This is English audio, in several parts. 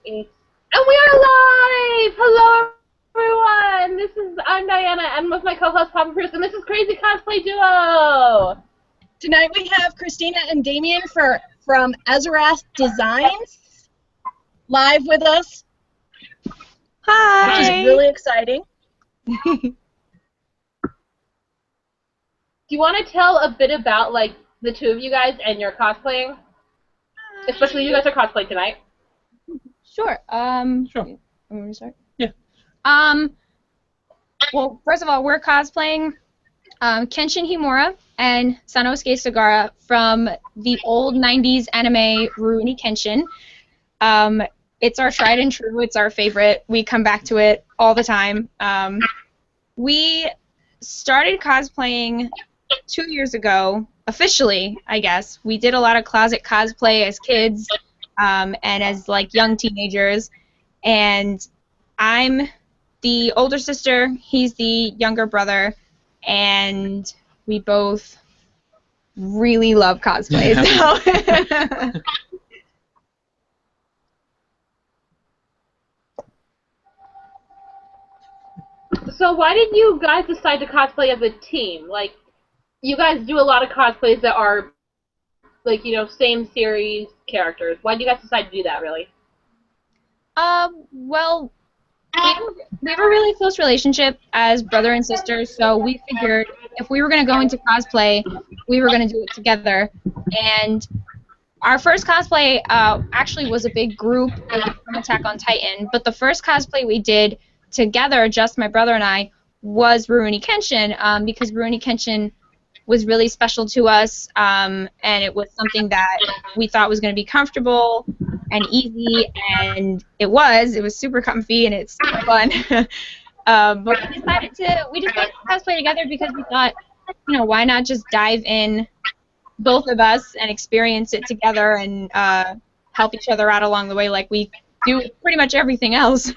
And we are live! Hello, everyone! I'm Diana, and with my co-host, Papa Bruce, and this is Crazy Cosplay Duo! Tonight we have Christina and Damien from Ezerath Designs live with us. Hi! Which is really exciting. Do you want to tell a bit about, like, the two of you guys and your cosplaying? Especially you guys are cosplaying tonight. Sure. Sure. You want me to start? Yeah. Well, first of all, we're cosplaying Kenshin Himura and Sanosuke Sagara from the old 90s anime Rurouni Kenshin. It's our tried and true. It's our favorite. We come back to it all the time. We started cosplaying 2 years ago, officially, I guess. We did a lot of closet cosplay as kids and as, like, young teenagers. And I'm the older sister, he's the younger brother, and we both really love cosplay. So. So why did you guys decide to cosplay as a team? Like, you guys do a lot of cosplays that are, like, you know, same series characters. Why did you guys decide to do that, really? Well, we have a really close relationship as brother and sister, so we figured if we were going to go into cosplay, we were going to do it together. And our first cosplay actually was a big group from Attack on Titan, but the first cosplay we did together, just my brother and I, was Rurouni Kenshin, because Rurouni Kenshin was really special to us, and it was something that we thought was going to be comfortable and easy, and it was super comfy and it's super fun. But we decided to cosplay together because we thought, you know, why not just dive in, both of us, and experience it together and help each other out along the way like we do with pretty much everything else.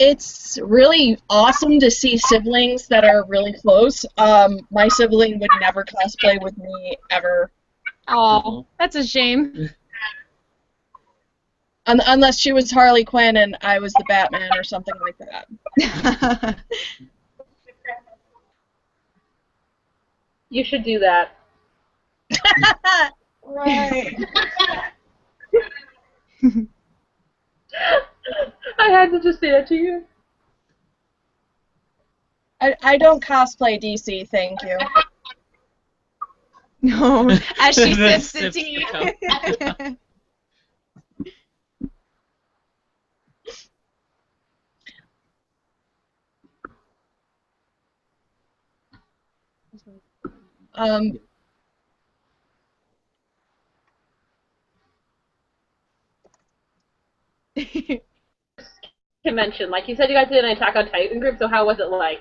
It's really awesome to see siblings that are really close. My sibling would never cosplay with me ever. Oh, that's a shame. Unless she was Harley Quinn and I was the Batman or something like that. You should do that. Right. I had to just say that to you. I don't cosplay DC, thank you. No, as she sips the tea. Convention, like you said, you guys did an Attack on Titan group. So how was it like?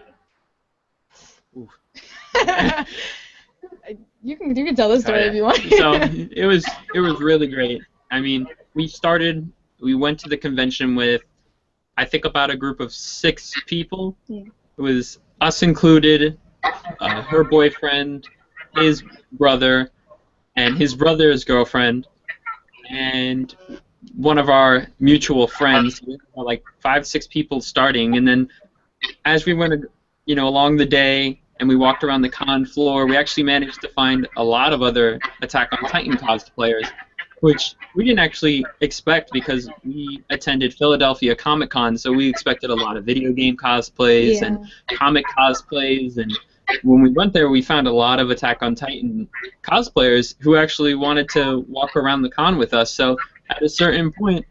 You can tell the story if you want. So it was really great. I mean, we went to the convention with, I think, about a group of 6 people. Yeah. It was us included, her boyfriend, his brother, and his brother's girlfriend, and one of our mutual friends. Like 5, 6 people starting, and then as we went, you know, along the day and we walked around the con floor, we actually managed to find a lot of other Attack on Titan cosplayers, which we didn't actually expect because we attended Philadelphia Comic Con, so we expected a lot of video game cosplays and comic cosplays, and when we went there, we found a lot of Attack on Titan cosplayers who actually wanted to walk around the con with us. So at a certain point,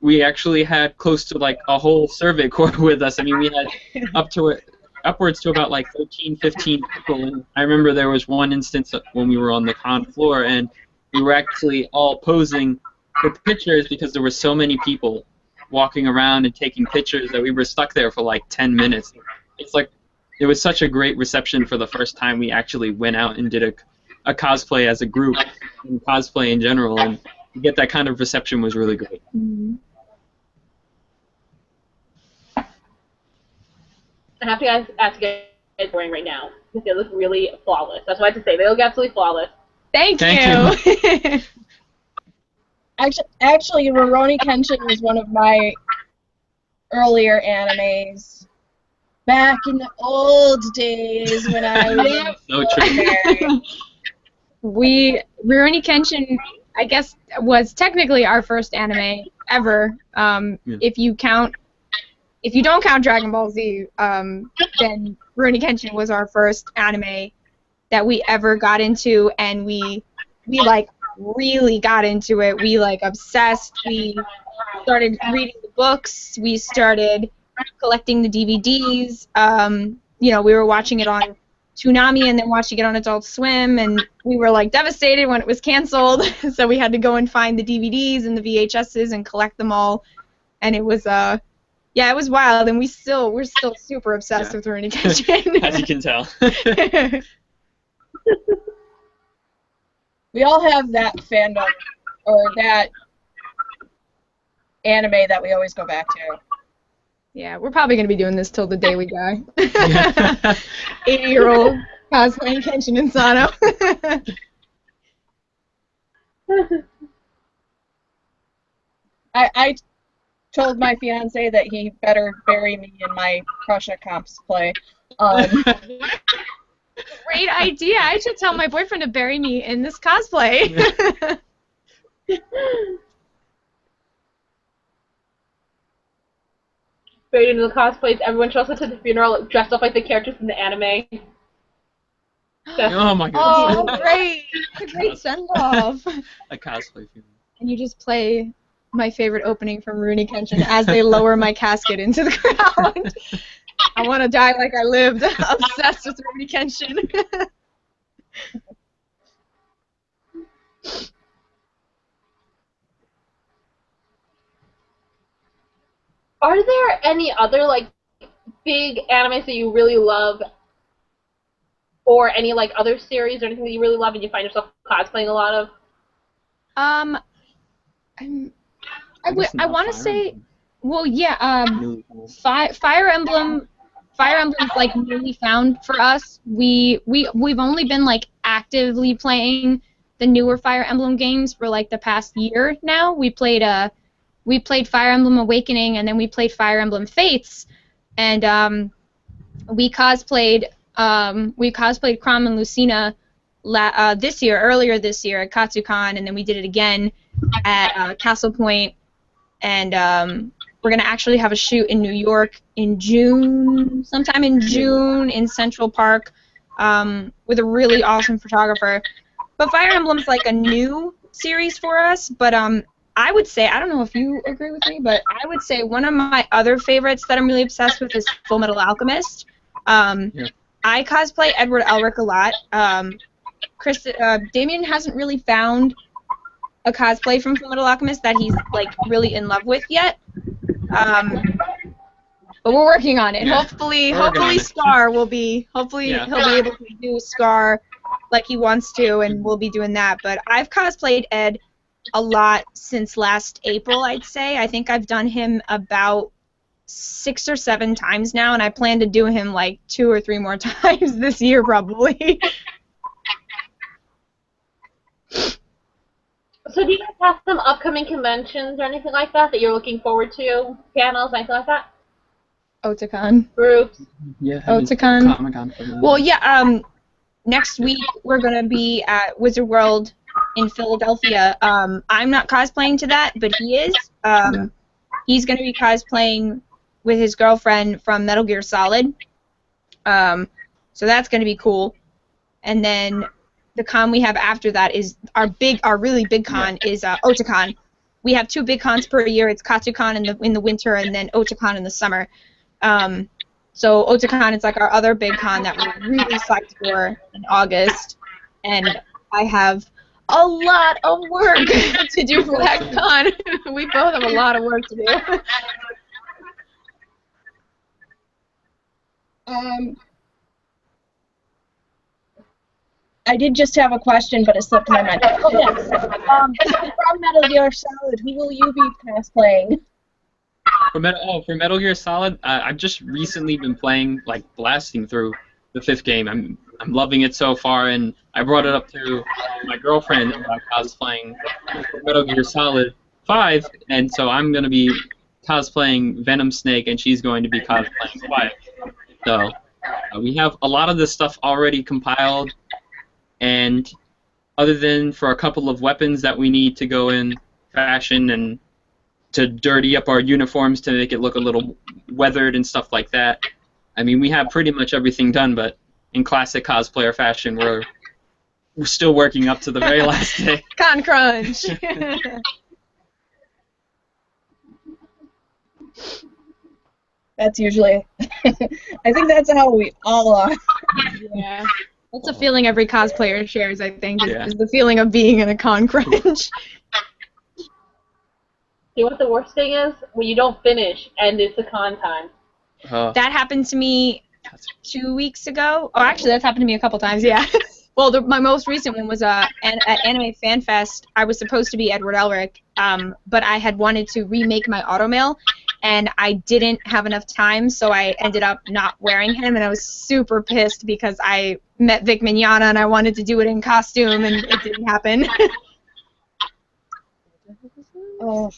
we actually had close to like a whole survey corps with us. I mean, we had upwards to about like 13, 15 people. And I remember there was one instance when we were on the con floor, and we were actually all posing for pictures because there were so many people walking around and taking pictures that we were stuck there for like 10 minutes. It's like, it was such a great reception for the first time we actually went out and did a cosplay as a group, and cosplay in general, and to get that kind of reception was really great. Mm-hmm. I have to ask you guys wearing right now because they look really flawless. That's what I have to say. They look absolutely flawless. Thank Thank you. Actually, Rurouni Kenshin was one of my earlier animes back in the old days when I was So true. Rurouni Kenshin, I guess, was technically our first anime ever. Yeah. If you don't count Dragon Ball Z, then Rurouni Kenshin was our first anime that we ever got into, and we like really got into it. We like obsessed. We started reading the books. We started collecting the DVDs. We were watching it on Toonami and then watching it on Adult Swim, and we were like devastated when it was canceled. So we had to go and find the DVDs and the VHSs and collect them all. And it was it was wild, and we're still super obsessed with Rurouni Kenshin. As you can tell. We all have that fandom or that anime that we always go back to. Yeah, we're probably gonna be doing this till the day we die. 80-year-old cosplaying Kenshin and Sano. I told my fiance that he better bury me in my Prussia cosplay. Great idea. I should tell my boyfriend to bury me in this cosplay. Buried into the cosplays. Everyone shows up to the funeral dressed up like the characters in the anime. Oh my Oh, goodness. great. A great send-off. A cosplay funeral. And you just play my favorite opening from Rurouni Kenshin as they lower my casket into the ground. I want to die like I lived, obsessed with Rurouni Kenshin. Are there any other like big animes that you really love, or any like other series or anything that you really love and you find yourself cosplaying a lot of? I want to say, well, yeah, Fire Emblem. Fire Emblem's like newly found for us. We've only been like actively playing the newer Fire Emblem games for like the past year now. We played Fire Emblem Awakening, and then we played Fire Emblem Fates, and we cosplayed Chrom and Lucina earlier this year at Katsucon, and then we did it again at Castle Point, and we're gonna actually have a shoot in New York in June, sometime in June in Central Park, with a really awesome photographer. But Fire Emblem's like a new series for us, but I would say, I don't know if you agree with me, but I would say one of my other favorites that I'm really obsessed with is Full Metal Alchemist. I cosplay Edward Elric a lot. Damien hasn't really found a cosplay from Full Metal Alchemist that he's like really in love with yet. But we're working on it. Yeah. Hopefully Scar will be. Hopefully he'll be able to do Scar like he wants to, and we'll be doing that. But I've cosplayed Ed a lot since last April, I'd say. I think I've done him about 6 or 7 times now, and I plan to do him like 2 or 3 more times this year probably. So do you guys have some upcoming conventions or anything like that that you're looking forward to? Panels, anything like that? Otakon. Groups? Yeah. Otakon. Comic-Con for them. Well, yeah, next week we're going to be at Wizard World in Philadelphia. I'm not cosplaying to that, but he is. He's going to be cosplaying with his girlfriend from Metal Gear Solid. So that's going to be cool. And then the con we have after that is our really big con is Otakon. We have 2 big cons per year. It's Katsucon in the winter, and then Otakon in the summer. So Otakon is like our other big con that we're really psyched for in August, and I have a lot of work to do for that con. We both have a lot of work to do. I did just have a question, but it slipped my mind. Oh, yes. From Metal Gear Solid, who will you be cosplaying? For Metal Gear Solid, I've just recently been playing, like, blasting through the 5th game. I'm loving it so far, and I brought it up to my girlfriend about cosplaying Metal Gear Solid 5, and so I'm going to be cosplaying Venom Snake, and she's going to be cosplaying Quiet. So we have a lot of this stuff already compiled, and other than for a couple of weapons that we need to go in fashion and to dirty up our uniforms to make it look a little weathered and stuff like that, I mean, we have pretty much everything done, but in classic cosplayer fashion, we're still working up to the very last day. Con crunch. That's usually, I think that's how we all are. Yeah. That's a feeling every cosplayer shares, I think, Yeah. is the feeling of being in a con crunch. You know what the worst thing is? When you don't finish and it's a con time. That happened to me 2 weeks ago. Oh, actually, that's happened to me a couple times, yeah. Well, my most recent one was at Anime Fan Fest. I was supposed to be Edward Elric, but I had wanted to remake my automail, and I didn't have enough time, so I ended up not wearing him, and I was super pissed because I met Vic Mignogna, and I wanted to do it in costume, and it didn't happen. Oh.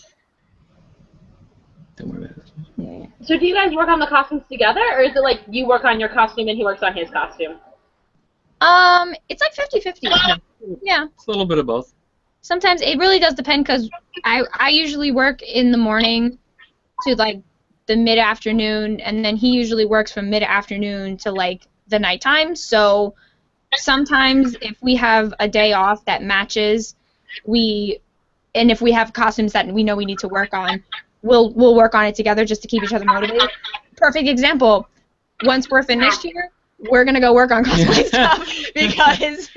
Don't worry about it. Yeah. So do you guys work on the costumes together, or is it like you work on your costume and he works on his costume? It's like 50-50. Yeah. It's a little bit of both. Sometimes it really does depend because I usually work in the morning to like the mid-afternoon, and then he usually works from mid-afternoon to like the nighttime. So sometimes if we have a day off that matches, and if we have costumes that we know we need to work on, we'll work on it together just to keep each other motivated. Perfect example. Once we're finished here, we're gonna go work on cosplay stuff because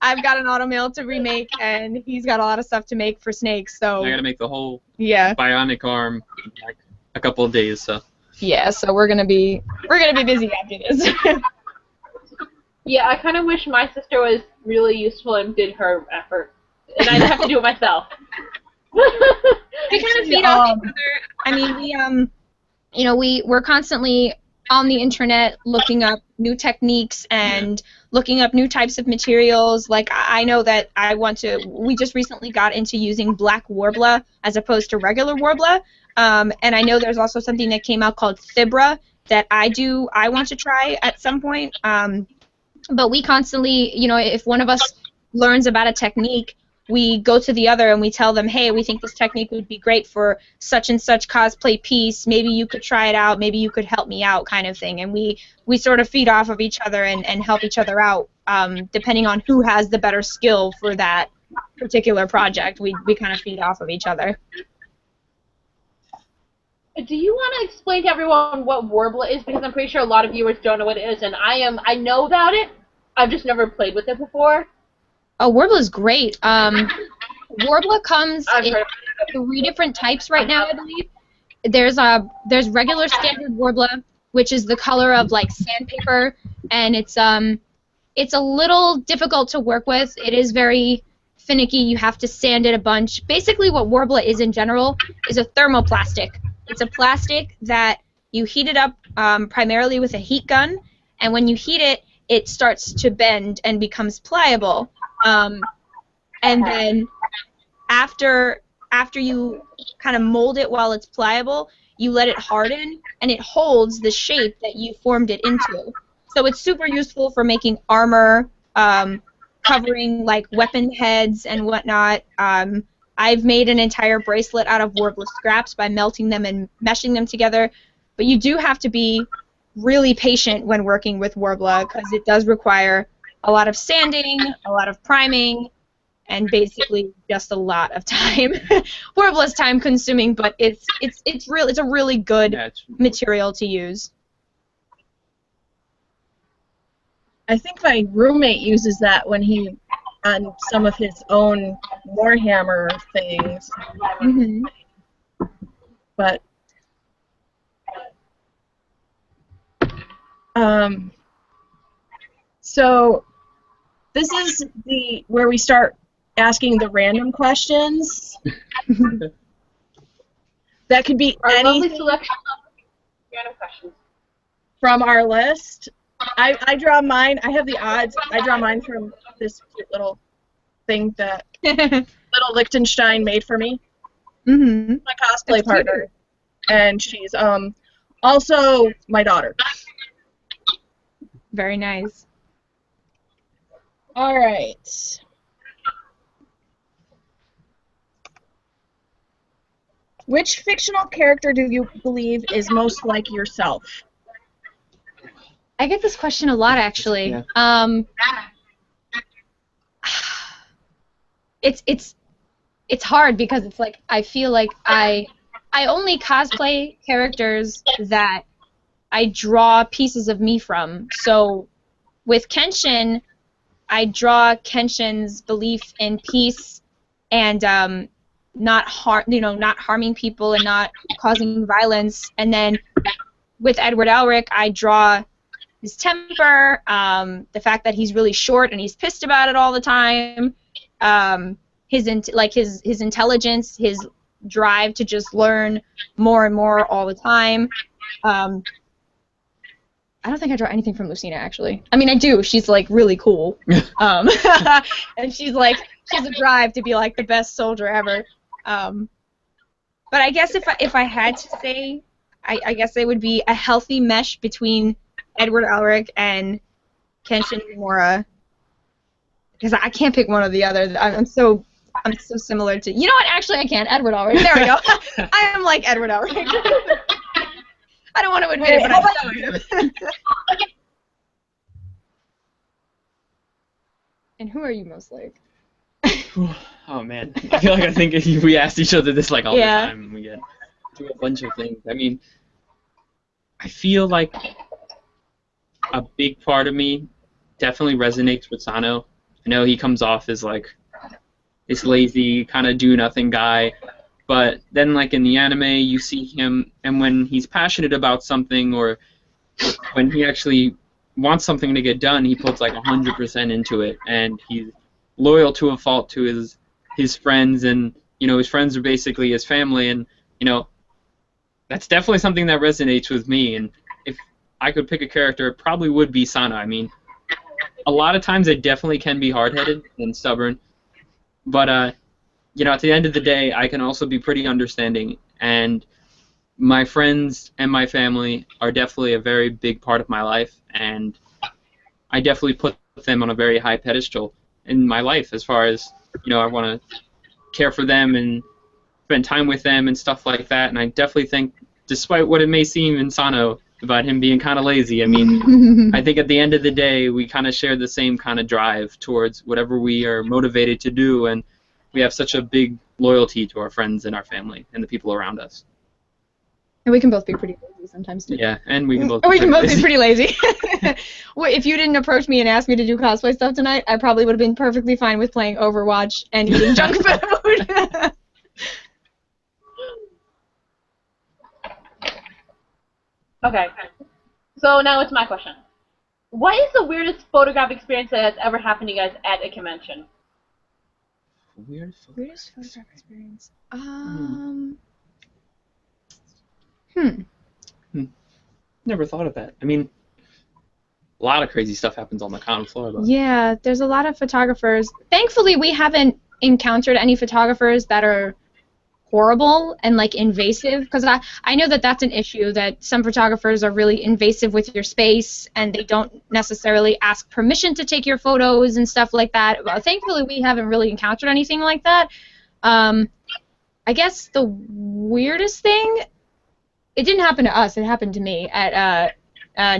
I've got an automail to remake and he's got a lot of stuff to make for Snake. So I gotta make the whole yeah, bionic arm in like a couple of days. So yeah. So we're gonna be busy after this. Yeah, I kind of wish my sister was really useful and did her effort, and I'd have to do it myself. We kind of feed off each other. I mean, we're constantly on the internet looking up new techniques and looking up new types of materials. Like, I know that we just recently got into using black Warbler as opposed to regular Warbler. And I know there's also something that came out called Thibra that I want to try at some point. But we constantly, if one of us learns about a technique, we go to the other and we tell them, hey, we think this technique would be great for such and such cosplay piece. Maybe you could try it out. Maybe you could help me out, kind of thing. And we sort of feed off of each other and help each other out, depending on who has the better skill for that particular project. We kind of feed off of each other. Do you want to explain to everyone what Warbler is? Because I'm pretty sure a lot of viewers don't know what it is, and I know about it. I've just never played with it before. Oh, Warbler's great. Warbler comes in 3 different types right now, I believe. There's regular standard Warbler, which is the color of like sandpaper, and it's a little difficult to work with. It is very finicky. You have to sand it a bunch. Basically, what Warbler is in general is a thermoplastic. It's a plastic that you heat it up primarily with a heat gun, and when you heat it, it starts to bend and becomes pliable. And then after you kind of mold it while it's pliable, you let it harden, and it holds the shape that you formed it into. So it's super useful for making armor, covering like weapon heads and whatnot. I've made an entire bracelet out of Warbler scraps by melting them and meshing them together. But you do have to be really patient when working with Warbler because it does require a lot of sanding, a lot of priming, and basically just a lot of time. Warbler's time consuming, but it's a really good material to use. I think my roommate uses that when he on some of his own Warhammer things. Mm-hmm. But so this is where we start asking the random questions. That could be Our lovely anything selection of random questions. from our list. I draw mine. I have the odds. I draw mine from this cute little thing that little Liechtenstein made for me. Mm-hmm. My cosplay That's partner. cute. And she's also my daughter. Very nice. All right. Which fictional character do you believe is most like yourself? I get this question a lot, actually. Yeah. It's hard because it's like I feel like I only cosplay characters that I draw pieces of me from. So with Kenshin, I draw Kenshin's belief in peace and not harming people and not causing violence. And then with Edward Elric, I draw his temper, the fact that he's really short and he's pissed about it all the time, his intelligence, his drive to just learn more and more all the time. I don't think I draw anything from Lucina, actually. I mean, I do. She's, like, really cool. And she has a drive to be, like, the best soldier ever. But I guess if I had to say, I guess it would be a healthy mesh between Edward Elric and Kenshin Mimura. Because I can't pick one or the other. I'm so similar to... You know what? Actually, I can. Edward Elric. There we go. I am like Edward Elric. I don't want to admit it, but I'm so am. And who are you most like? Oh man, I think we asked each other this like all Yeah. the time, and we get through a bunch of things. I mean, I feel like a big part of me definitely resonates with Sano. I know he comes off as like this lazy kind of do-nothing guy, but then like in the anime, you see him, and when he's passionate about something or when he actually wants something to get done, he puts like 100% into it, and he's loyal to a fault to his friends, and you know his friends are basically his family, and you know that's definitely something that resonates with me. And if I could pick a character, it probably would be Sana. I mean, a lot of times I definitely can be hard-headed and stubborn, but you know, at the end of the day, I can also be pretty understanding, and my friends and my family are definitely a very big part of my life, and I definitely put them on a very high pedestal in my life as far as, you know, I want to care for them and spend time with them and stuff like that, and I definitely think, despite what it may seem in Sano about him being kind of lazy, I mean, I think at the end of the day, we kind of share the same kind of drive towards whatever we are motivated to do, and we have such a big loyalty to our friends and our family and the people around us. And we can both be pretty lazy sometimes, too. Yeah, and we can both. We can both be pretty lazy. Well, if you didn't approach me and ask me to do cosplay stuff tonight, I probably would have been perfectly fine with playing Overwatch and eating junk food. Okay. So now it's my question. What is the weirdest photograph experience that has ever happened to you guys at a convention? Weirdest photograph experience. Never thought of that. I mean, a lot of crazy stuff happens on the con floor, but Yeah, there's a lot of photographers. Thankfully, we haven't encountered any photographers that are horrible and like invasive, because I know that that's an issue, that some photographers are really invasive with your space and they don't necessarily ask permission to take your photos and stuff like that. Well, thankfully, we haven't really encountered anything like that. I guess the weirdest thing, it didn't happen to us, it happened to me at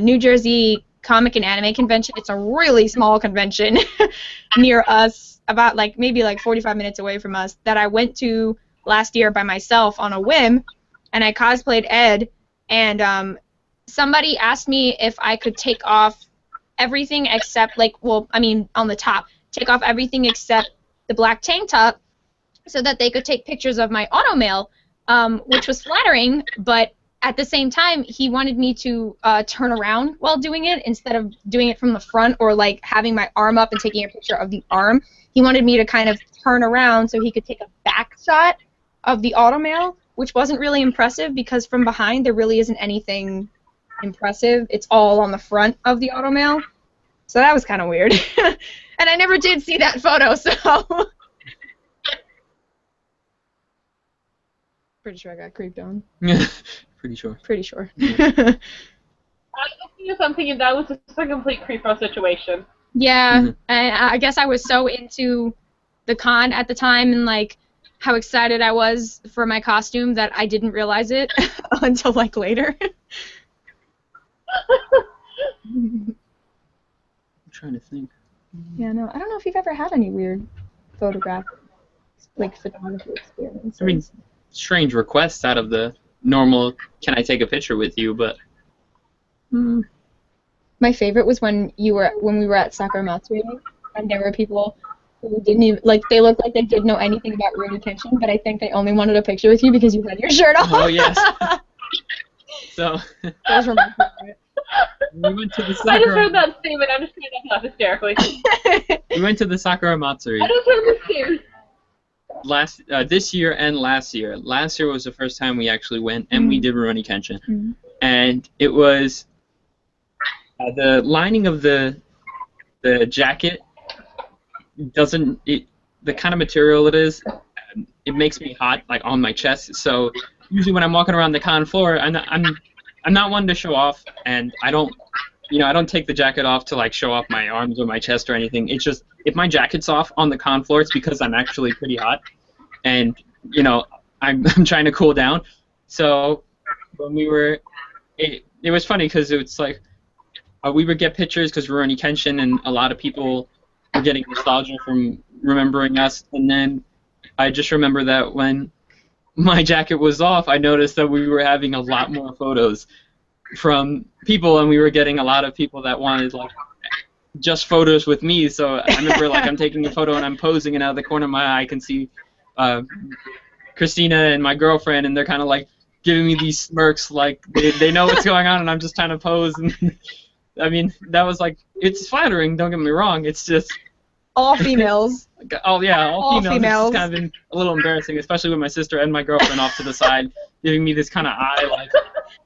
New Jersey Comic and Anime Convention. It's a really small convention near us, about like maybe like 45 minutes away from us, that I went to last year by myself on a whim, and I cosplayed Ed, and somebody asked me if I could take off everything except, like, well, I mean, on the top, take off everything except the black tank top, so that they could take pictures of my automail, which was flattering, but at the same time, he wanted me to turn around while doing it, instead of doing it from the front or like having my arm up and taking a picture of the arm. He wanted me to kind of turn around so he could take a back shot of the automail, which wasn't really impressive because from behind there really isn't anything impressive. It's all on the front of the automail. So that was kind of weird. And I never did see that photo, so. Pretty sure I got creeped on. Pretty sure. Pretty sure. I was looking at something and that was just a complete creepo situation. Yeah, Mhm. and I guess I was so into the con at the time and like how excited I was for my costume that I didn't realize it until like later. I'm trying to think. Yeah, no, I don't know if you've ever had any weird photograph, like photography experiences. I mean, strange requests out of the normal, can I take a picture with you, but My favorite was when we were at Sakura Matsuri, and there were people who didn't even, like, they looked like they didn't know anything about Rurouni Kenshin, but I think they only wanted a picture with you because you had your shirt on. oh yes. So Those were my favorite. we went to the I just Sakura. heard that statement. I'm just trying to laugh hysterically. We went to the Sakura Matsuri I just heard the statement. this year and last year. Last year was the first time we actually went, and we did Rurouni Kenshin, and it was the lining of the jacket doesn't the kind of material it is. It makes me hot, like on my chest. So usually when I'm walking around the con floor, I'm not one to show off, and I don't take the jacket off to like show off my arms or my chest or anything. It's just if my jacket's off on the con floor, it's because I'm actually pretty hot, and I'm trying to cool down. So when we were, it was funny because it's like we would get pictures because Rurouni Kenshin, and a lot of people were getting nostalgia from remembering us, and then I just remember that when my jacket was off, I noticed that we were having a lot more photos from people, and we were getting a lot of people that wanted like just photos with me. So I remember like I'm taking a photo and I'm posing, and out of the corner of my eye I can see Christina and my girlfriend, and they're kind of like giving me these smirks, like they know what's going on, and I'm just trying to pose. And I mean, that was like, it's flattering. Don't get me wrong. It's just All females. all females. It's females. just kind of been a little embarrassing, especially with my sister and my girlfriend off to the side, giving me this kind of eye, like,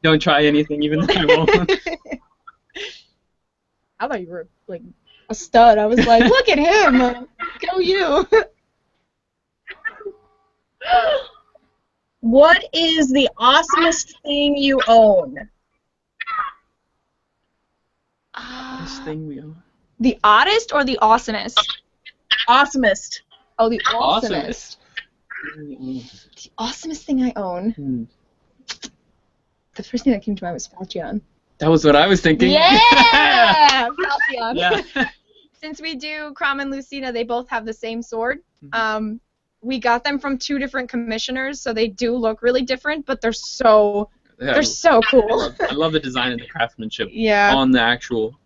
don't try anything, even though I won't. I thought you were like a stud. I was like, look at him. Go you. What is the awesomest thing you own? This thing we own. The oddest or the awesomest? Awesomest. Oh, the awesomest. Awesomest. The awesomest thing I own. The first thing that came to mind was Falchion. That was what I was thinking. Yeah! Falchion. Yeah. Since we do Crom and Lucina, they both have the same sword. We got them from 2 different commissioners, so they do look really different, but they're so cool. I love the design and the craftsmanship Yeah. on the actual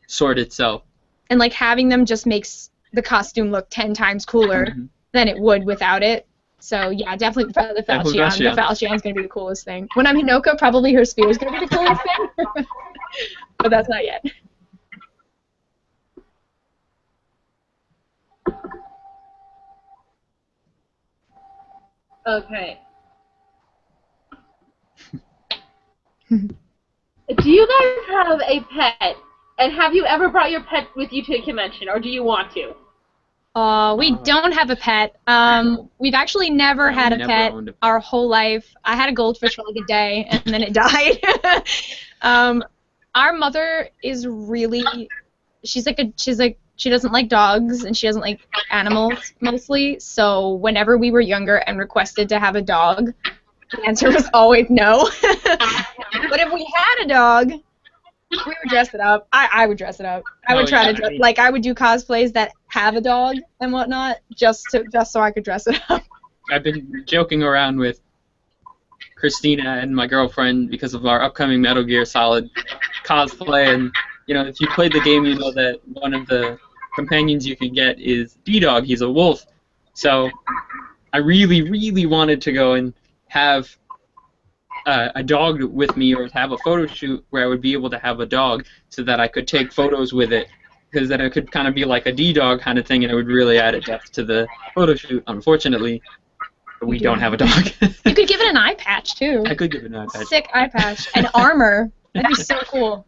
sword itself. And like having them just makes the costume look 10 times cooler than it would without it. So yeah, definitely the Definitely Falchion. The Falchion's gonna be the coolest thing. When I'm Hinoka, probably her spear is gonna be the coolest thing. But that's not yet. Okay. Do you guys have a pet? And have you ever brought your pet with you to a convention, or do you want to? We don't have a pet. We've actually never had a never pet owned a pet. our whole life. I had a goldfish for like a day, and then it died. Our mother is really, she doesn't like dogs, and she doesn't like animals mostly. So whenever we were younger and requested to have a dog, the answer was always no. But if we had a dog, we would dress it up. I would dress it up. I would I would do cosplays that have a dog and whatnot, just so I could dress it up. I've been joking around with Christina and my girlfriend because of our upcoming Metal Gear Solid cosplay, and if you played the game, you know that one of the companions you can get is D-Dog. He's a wolf. So I really, really wanted to go and have a dog with me, or have a photo shoot where I would be able to have a dog so that I could take photos with it, because then it could kind of be like a D-Dog kind of thing, and it would really add a depth to the photo shoot. Unfortunately, we don't have a dog. You could give it an eye patch too. I could give it an eye patch. Sick eye patch and armor. That'd be so cool.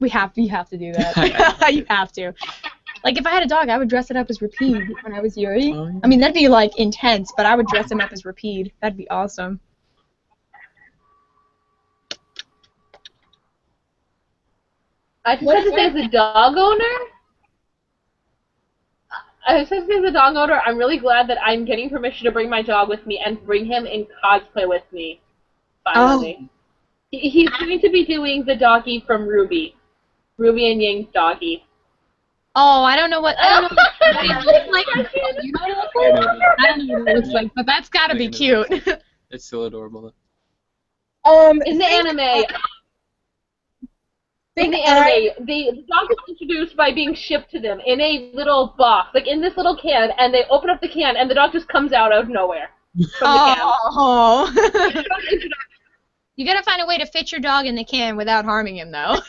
You have to do that. You have to. Like, if I had a dog, I would dress it up as Rapide when I was Yuri. Oh, yeah. I mean, that'd be, like, intense, but I would dress him up as Rapide. That'd be awesome. I just have to say, as a dog owner, I'm really glad that I'm getting permission to bring my dog with me and bring him in cosplay with me. Finally. He's going to be doing the doggy from Ruby and Ying's doggy. Oh, I don't know what it looks like. You know what it looks like? I don't know what it looks like, but that's gotta be cute. It's still adorable. In the anime, the dog is introduced by being shipped to them in a little box, like in this little can, and they open up the can, and the dog just comes out of nowhere from the can. Oh. You gotta find a way to fit your dog in the can without harming him, though.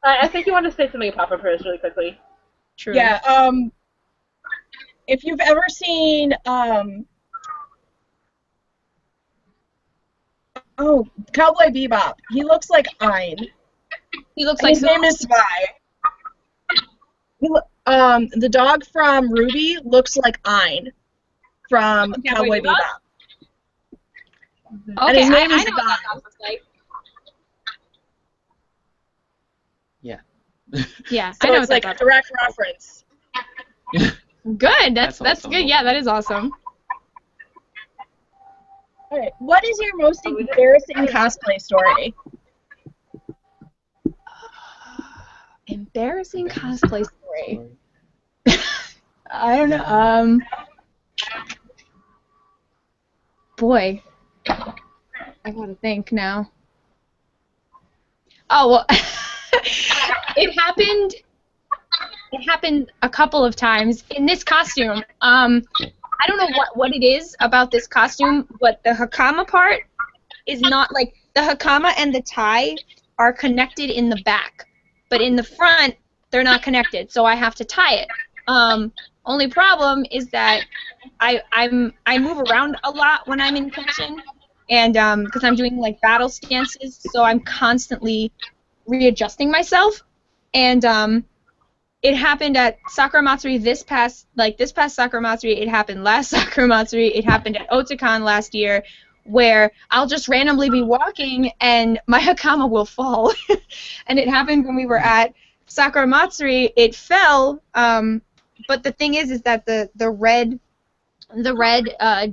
I think you want to say something about Papa Purse really quickly. True. Yeah, if you've ever seen, Cowboy Bebop, he looks like Ein. He looks like His name is Sly. The dog from Ruby looks like Ein from Cowboy Bebop. Okay, And his name I is know what that dog looks like. Yeah. Yeah, So I know it's what like that a dog direct reference. Good. That's awesome. good. Yeah, that is awesome. All right, what is your most embarrassing cosplay story? Embarrassing cosplay story. I don't know. Boy, I gotta think now. Oh well, it happened. It happened a couple of times in this costume. I don't know what it is about this costume, but the hakama part is not like the hakama and the tie are connected in the back, but in the front they're not connected, so I have to tie it. Only problem is that I move around a lot when I'm in tension, and because I'm doing like battle stances, so I'm constantly readjusting myself, and it happened at Sakura Matsuri this past Sakura Matsuri, it happened last Sakura Matsuri, it happened at Otakon last year, where I'll just randomly be walking and my hakama will fall. And it happened when we were at Sakura Matsuri, it fell, but the thing is that the red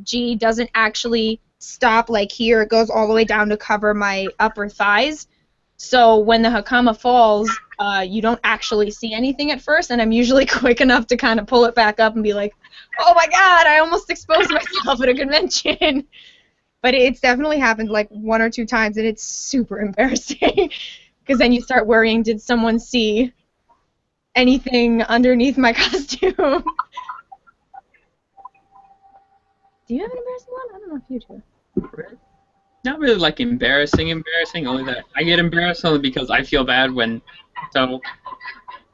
G doesn't actually stop like here, it goes all the way down to cover my upper thighs. So when the hakama falls, you don't actually see anything at first, and I'm usually quick enough to kind of pull it back up and be like, oh my god, I almost exposed myself at a convention. But it's definitely happened like 1 or 2 times, and it's super embarrassing. Because then you start worrying, did someone see anything underneath my costume? Do you have an embarrassing one? I don't know if you do. Not really like embarrassing, only that I get embarrassed only because I feel bad when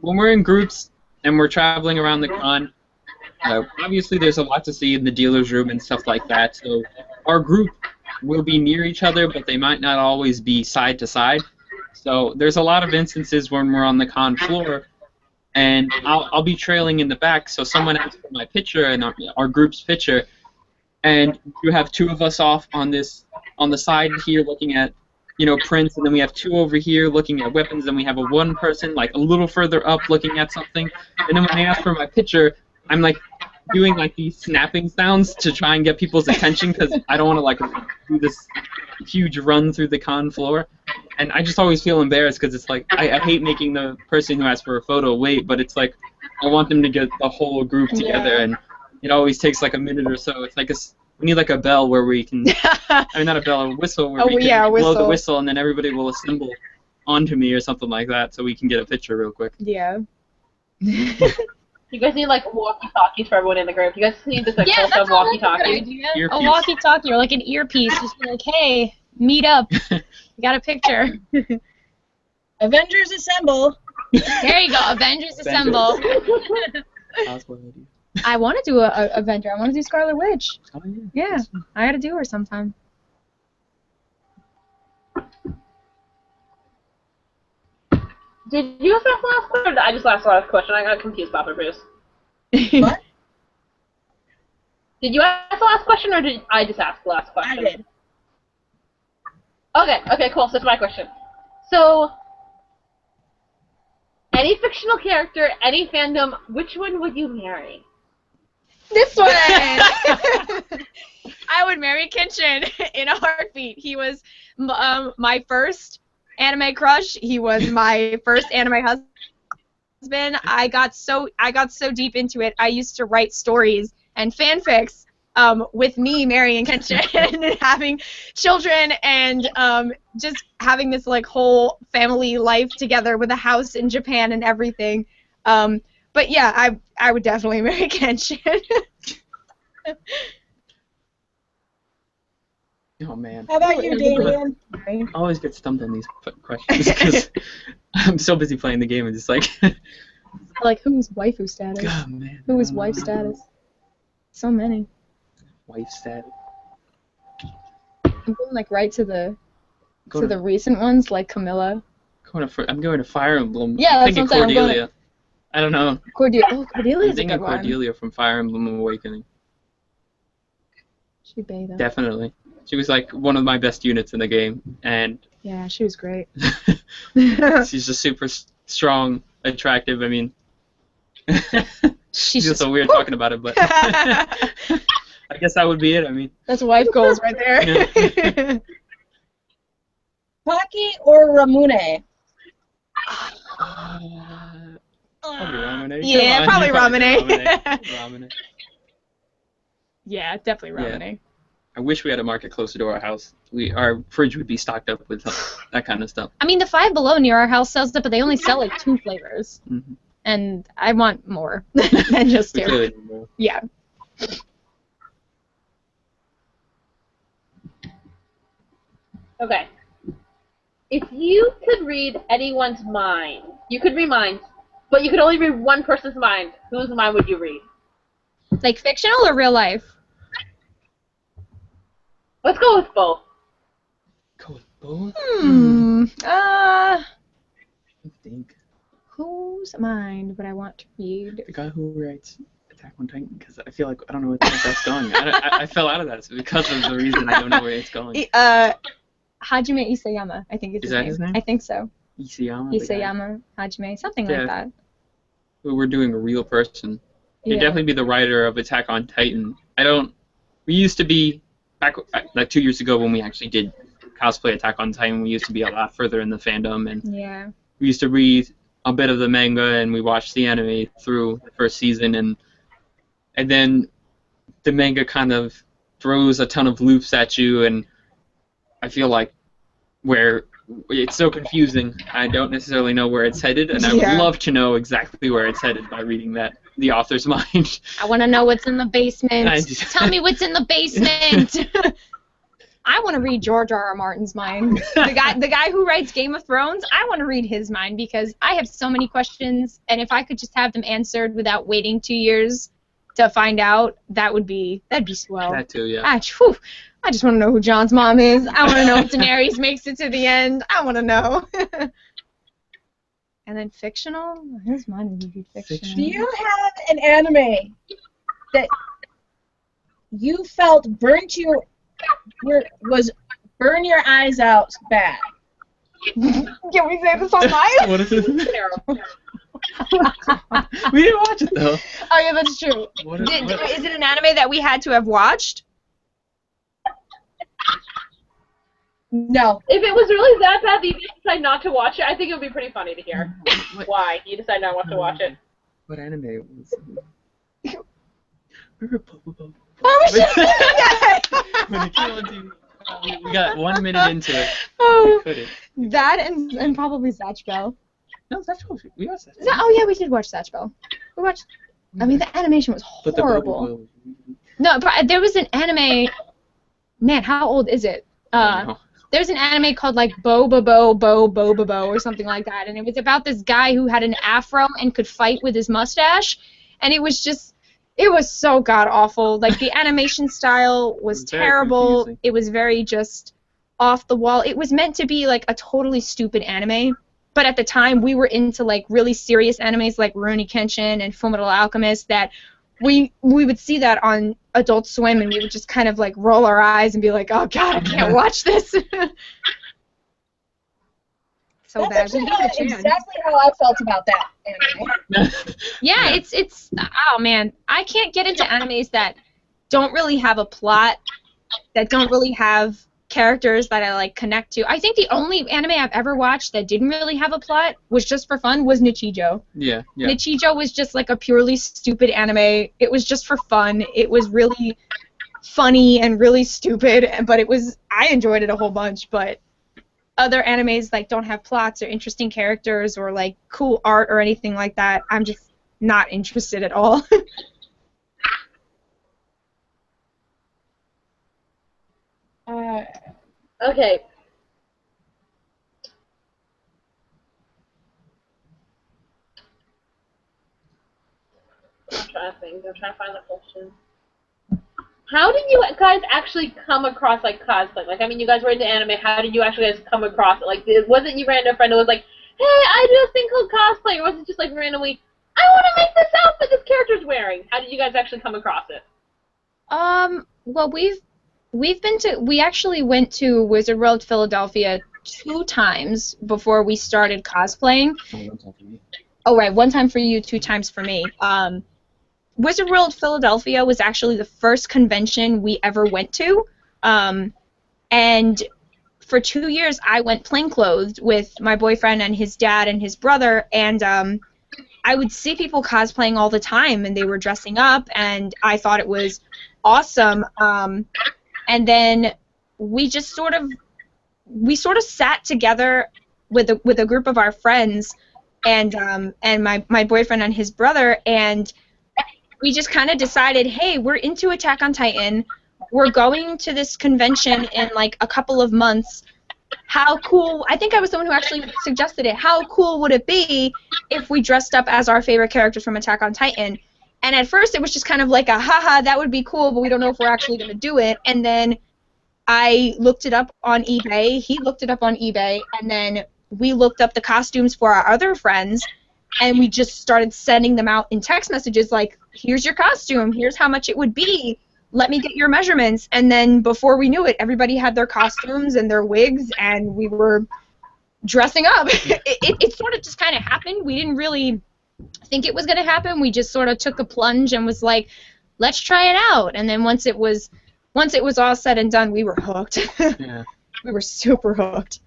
we're in groups and we're traveling around the con, obviously there's a lot to see in the dealer's room and stuff like that, so our group will be near each other, but they might not always be side to side. So there's a lot of instances when we're on the con floor, and I'll be trailing in the back, so someone asks for my picture and our group's picture, and you have 2 of us off on the side here looking at, prints, and then we have 2 over here looking at weapons, and we have one person like a little further up looking at something, and then when they ask for my picture, I'm like doing like these snapping sounds to try and get people's attention because I don't want to like do this huge run through the con floor, and I just always feel embarrassed because it's like I hate making the person who asks for a photo wait, but it's like I want them to get the whole group together, and it always takes like a minute or so. It's like we need like a bell where we can, I mean not a bell, a whistle where we can blow the whistle and then everybody will assemble onto me or something like that so we can get a picture real quick. Yeah. You guys need like walkie-talkies for everyone in the group. You guys need this like full-time walkie-talkie. A walkie-talkie or like an earpiece. Just be like, hey, meet up. You got a picture. Avengers Assemble. There you go, Avengers Assemble. I want to do a Avenger. I want to do Scarlet Witch. Oh, Yeah, I got to do her sometime. Did you ask the last question? Or did I just ask the last question? I got confused, Papa Bruce. What? Did you ask the last question, or did I just ask the last question? I did. Okay, cool. So it's my question. So, any fictional character, any fandom, which one would you marry? This one! I would marry Kenshin in a heartbeat. He was my first anime crush. He was my first anime husband. I got so deep into it. I used to write stories and fanfics with me marrying Kenshin and having children and just having this like whole family life together with a house in Japan and everything. But yeah, I would definitely marry Kenshin. Oh man. How about you, Damien? I always get stumped on these questions because I'm so busy playing the game and just like. Like who's waifu status? God, man. Who is wife status? So many. Wife status. I'm going like right to the recent ones like Camilla. I'm going to Fire Emblem. Yeah, I'm that's thinking what I'm saying. Cordelia. I don't know. Cordelia's I'm a thinking good one. Cordelia from Fire Emblem Awakening. She bathed. Definitely. She was like one of my best units in the game, and Yeah, she was great. she's just super strong, attractive. I mean, She's feels just so weird talking about it, but I guess that would be it. I mean, That's wife goals right there. Pocky or Ramune? probably Ramune. Yeah, Come on, probably you Ramune. Ramune. Yeah, definitely Yeah. Ramune. I wish we had a market closer to our house. Our fridge would be stocked up with that kind of stuff. I mean, the Five Below near our house sells it, but they only sell like 2 flavors. Mm-hmm. And I want more than just We 2. clearly need more. Yeah. Okay. If you could read anyone's mind, you could read minds, but you could only read one person's mind, whose mind would you read? Like fictional or real life? Let's go with both. Go with both? I think. Whose mind would I want to read? The guy who writes Attack on Titan, because I feel like I don't know where that's going. I fell out of that because of the reason I don't know where it's going. Hajime Isayama, I think is that his name? I think so. Isayama. the guy Isayama, Hajime, something Yeah. like that. who we're doing a real person. He'd Yeah. definitely be the writer of Attack on Titan. We used to be, back like 2 years ago when we actually did cosplay Attack on Titan, we used to be a lot further in the fandom, and Yeah. we used to read a bit of the manga, and we watched the anime through the first season, and then the manga kind of throws a ton of loops at you, and I feel like where it's so confusing, I don't necessarily know where it's headed, and I would Yeah. love to know exactly where it's headed by reading the author's mind. I want to know what's in the basement. I just- Tell me what's in the basement. I want to read George R. R. Martin's mind. The guy who writes Game of Thrones. I want to read his mind because I have so many questions, and if I could just have them answered without waiting 2 years to find out, that'd be swell. That too, yeah. I just want to know who John's mom is. I want to know if Daenerys makes it to the end. I want to know. And then fictional? His mind would be fictional. Do you have an anime that you felt burn your eyes out bad? Can we say this on live? What is it? Terrible. We didn't watch it though. Oh yeah, that's true. What Is it an anime that we had to have watched? No. If it was really that bad that you decide not to watch it, I think it would be pretty funny to hear What, why you decide not to watch it. what anime was it? Remember Popo? Oh, we should have said that. When it came on TV, we got 1 minute into it. Oh, We couldn't. that and probably Zatch Bell. No, that's what we watched that. Oh yeah, we did watch Zatch Bell. We watched. I mean, the animation was But the horrible. Popo was No, but there was an anime. Man, how old is it? no. There's an anime called like Bo or something like that, and it was about this guy who had an afro and could fight with his mustache, and it was so god awful. Like the animation style was It was very terrible. confusing. It was very just off the wall. It was meant to be like a totally stupid anime, but at the time we were into like really serious animes like Rurouni Kenshin and Fullmetal Alchemist that we would see that on Adult Swim and we would just kind of like roll our eyes and be like, oh god, I can't watch this. So That's bad. actually We gave it a chance. exactly how I felt about that anime. Yeah, it's oh man, I can't get into animes that don't really have a plot, that don't really have characters that I like connect to. I think the only anime I've ever watched that didn't really have a plot was just for fun was Nichijou. Yeah. Nichijou was just like a purely stupid anime. It was just for fun. It was really funny and really stupid, but I enjoyed it a whole bunch, but other animes like don't have plots or interesting characters or like cool art or anything like that, I'm just not interested at all. Okay. I'm trying to think. I'm trying to find the question. How did you guys actually come across like cosplay? Like, I mean, you guys were into anime. How did you actually guys come across it? Like, was it you ran into a friend who was like, "Hey, I do this thing called cosplay," or was it just like randomly, "I want to make this outfit this character's wearing"? How did you guys actually come across it? Well, we actually went to Wizard World Philadelphia 2 times before we started cosplaying. Oh, right, 1 time for you, 2 times for me. Wizard World Philadelphia was actually the first convention we ever went to, and for 2 years I went plainclothed with my boyfriend and his dad and his brother, and I would see people cosplaying all the time, and they were dressing up, and I thought it was awesome. And then we just sort of sat together with a group of our friends, and my boyfriend and his brother, and we just kind of decided, hey, we're into Attack on Titan. We're going to this convention in like a couple of months. How cool, I think I was the one who actually suggested it, how cool would it be if we dressed up as our favorite characters from Attack on Titan? And at first it was just kind of like a, haha, that would be cool, but we don't know if we're actually going to do it. And then I looked it up on eBay, he looked it up on eBay, and then we looked up the costumes for our other friends, and we just started sending them out in text messages like, here's your costume, here's how much it would be, let me get your measurements. And then before we knew it, everybody had their costumes and their wigs, and we were dressing up. It sort of just kind of happened. We didn't really think it was going to happen. We just sort of took a plunge and was like, let's try it out. And then once it was all said and done, we were hooked. Yeah. We were super hooked.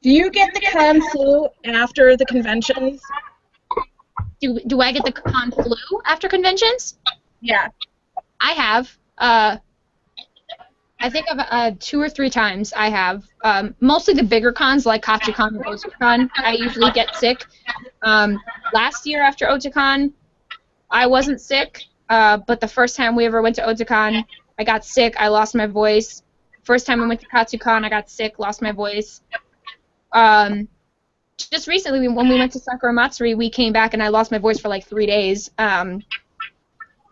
Do you get the con flu after the conventions? Do I get the con flu after conventions? Yeah. I have. I think I've 2 or 3 times I have. Mostly the bigger cons like Katsucon and Otakon. I usually get sick. Last year after Otakon, I wasn't sick, but the first time we ever went to Otakon, I got sick. I lost my voice. First time I went to Katsucon, I got sick, lost my voice. Just recently, when we went to Sakura Matsuri, we came back and I lost my voice for like 3 days.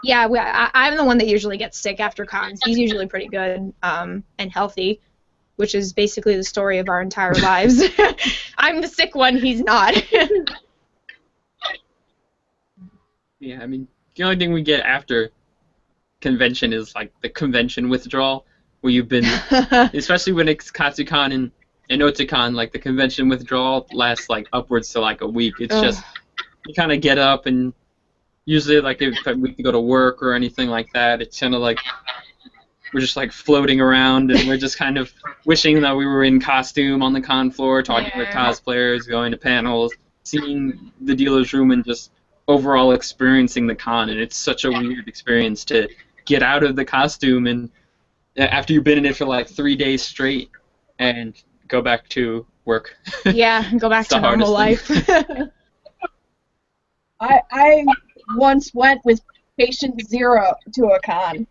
Yeah, I'm the one that usually gets sick after cons. He's usually pretty good and healthy, which is basically the story of our entire lives. I'm the sick one, he's not. Yeah, I mean, the only thing we get after convention is like the convention withdrawal, where you've been, especially when it's Katsucon and Otakon, like the convention withdrawal lasts like upwards to like a week. It's just, you kind of get up and usually like if we could go to work or anything like that, it's kind of like we're just like floating around and we're just kind of wishing that we were in costume on the con floor, talking with cosplayers, going to panels, seeing the dealer's room, and just overall experiencing the con. And it's such a weird experience to get out of the costume and after you've been in it for like 3 days straight and go back to work. Yeah, go back to normal life. I once went with Patient Zero to a con.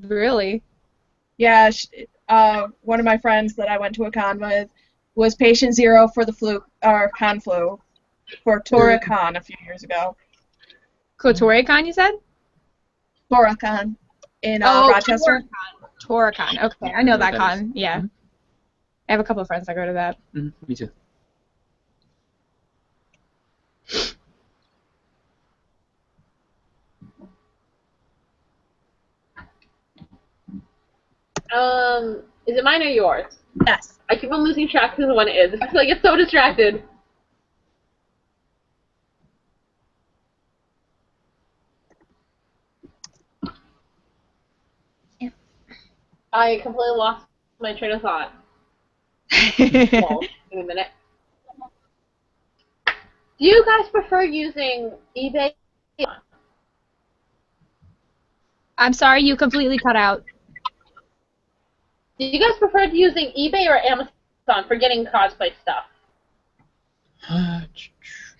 Really? Yeah, one of my friends that I went to a con with was Patient Zero for the con flu for Toricon a few years ago. Kotoricon, you said? Toricon. in Oh, Rochester. Toricon. Okay, I know that that con. Yeah. I have a couple of friends that go to that. Me too. Is it mine or yours? Yes. I keep on losing track of when it is. I get so distracted. Yeah. I completely lost my train of thought. Well, give me a minute. Do you guys prefer using eBay? I'm sorry, you completely cut out. Do you guys prefer using eBay or Amazon for getting cosplay stuff?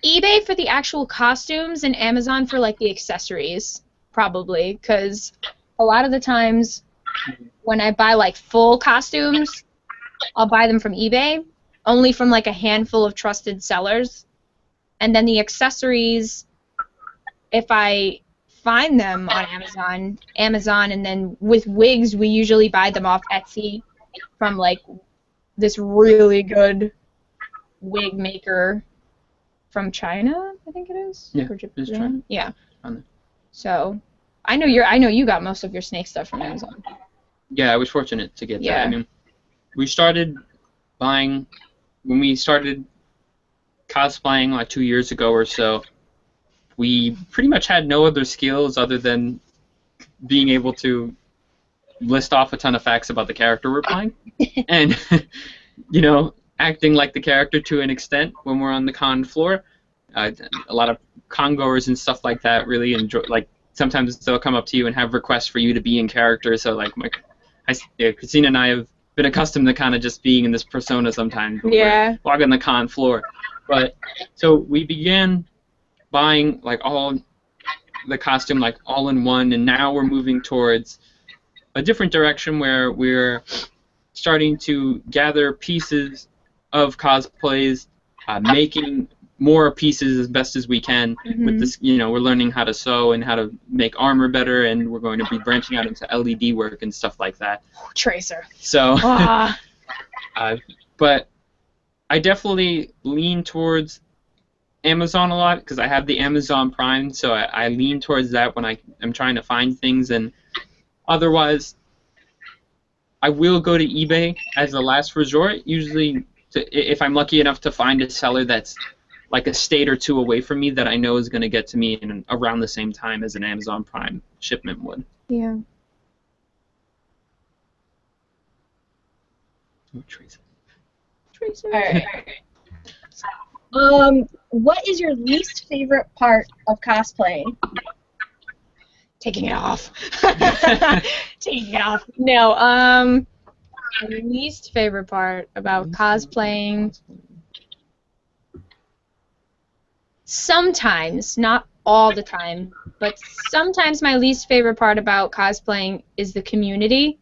eBay for the actual costumes and Amazon for like the accessories, probably, because a lot of the times when I buy like full costumes, I'll buy them from eBay, only from like a handful of trusted sellers, and then the accessories, if I find them on Amazon, and then with wigs, we usually buy them off Etsy from like this really good wig maker from China, I think it is. Yeah, Or it's China. Yeah. On there. So I know you got most of your snake stuff from Amazon. Yeah, I was fortunate to get that. Yeah. I mean, we started buying when we started cosplaying like 2 years ago or so. We pretty much had no other skills other than being able to list off a ton of facts about the character we're playing, and acting like the character to an extent when we're on the con floor. A lot of con goers and stuff like that really enjoy. Like sometimes they'll come up to you and have requests for you to be in character. So like Christina and I have been accustomed to kind of just being in this persona sometimes. When we're walking the con floor, but so we began buying like all the costume like all in one, and now we're moving towards a different direction where we're starting to gather pieces of cosplays, making more pieces as best as we can. With this, we're learning how to sew and how to make armor better, and we're going to be branching out into LED work and stuff like that. Tracer. So, but I definitely lean towards Amazon a lot because I have the Amazon Prime, so I lean towards that when I'm trying to find things, and otherwise I will go to eBay as a last resort, usually if I'm lucky enough to find a seller that's like a state or two away from me that I know is going to get to me in around the same time as an Amazon Prime shipment would. Yeah. Oh, Tracer. Tracer. All right. What is your least favorite part of cosplaying? Taking it off. Taking it off. No, my least favorite part about cosplaying, sometimes, not all the time, but sometimes my least favorite part about cosplaying is the community.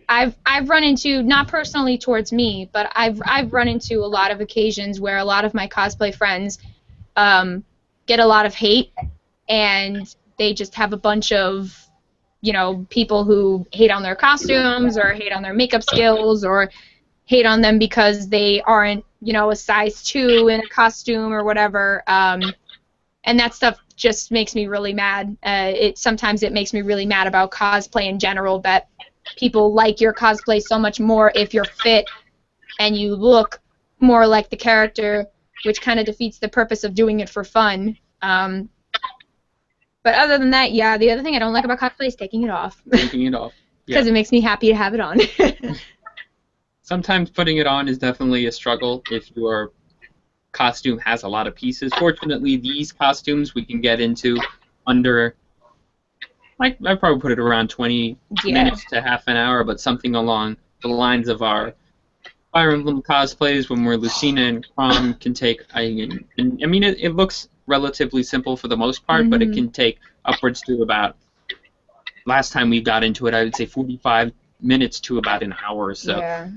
I've run into, not personally towards me, but I've run into a lot of occasions where a lot of my cosplay friends get a lot of hate, and they just have a bunch of, people who hate on their costumes or hate on their makeup skills or hate on them because they aren't, a size 2 in a costume or whatever. And that stuff just makes me really mad. Sometimes it makes me really mad about cosplay in general, that people like your cosplay so much more if you're fit and you look more like the character, which kind of defeats the purpose of doing it for fun. But other than that, yeah, the other thing I don't like about cosplay is taking it off. Taking it off. Because it makes me happy to have it on. Sometimes putting it on is definitely a struggle if your costume has a lot of pieces. Fortunately, these costumes we can get into under, I'd probably put it around 20 minutes to half an hour, but something along the lines of our Fire Emblem cosplays when we're Lucina and Chrom can take, it looks relatively simple for the most part, but it can take upwards to about, last time we got into it, I would say 45 minutes to about an hour. So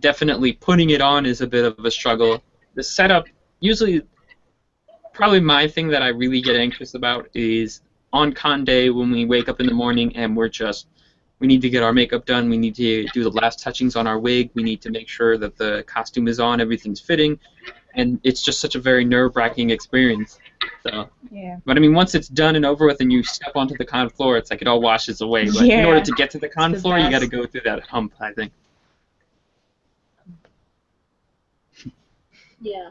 definitely putting it on is a bit of a struggle. The setup, usually, probably my thing that I really get anxious about is on con day when we wake up in the morning and we need to get our makeup done, we need to do the last touchings on our wig, we need to make sure that the costume is on, everything's fitting, and it's just such a very nerve-wracking experience. So, Yeah. but I mean, once it's done and over with and you step onto the con floor, it's like it all washes away. But in order to get to the con the floor, you got to best. go through that hump, I think. Yeah.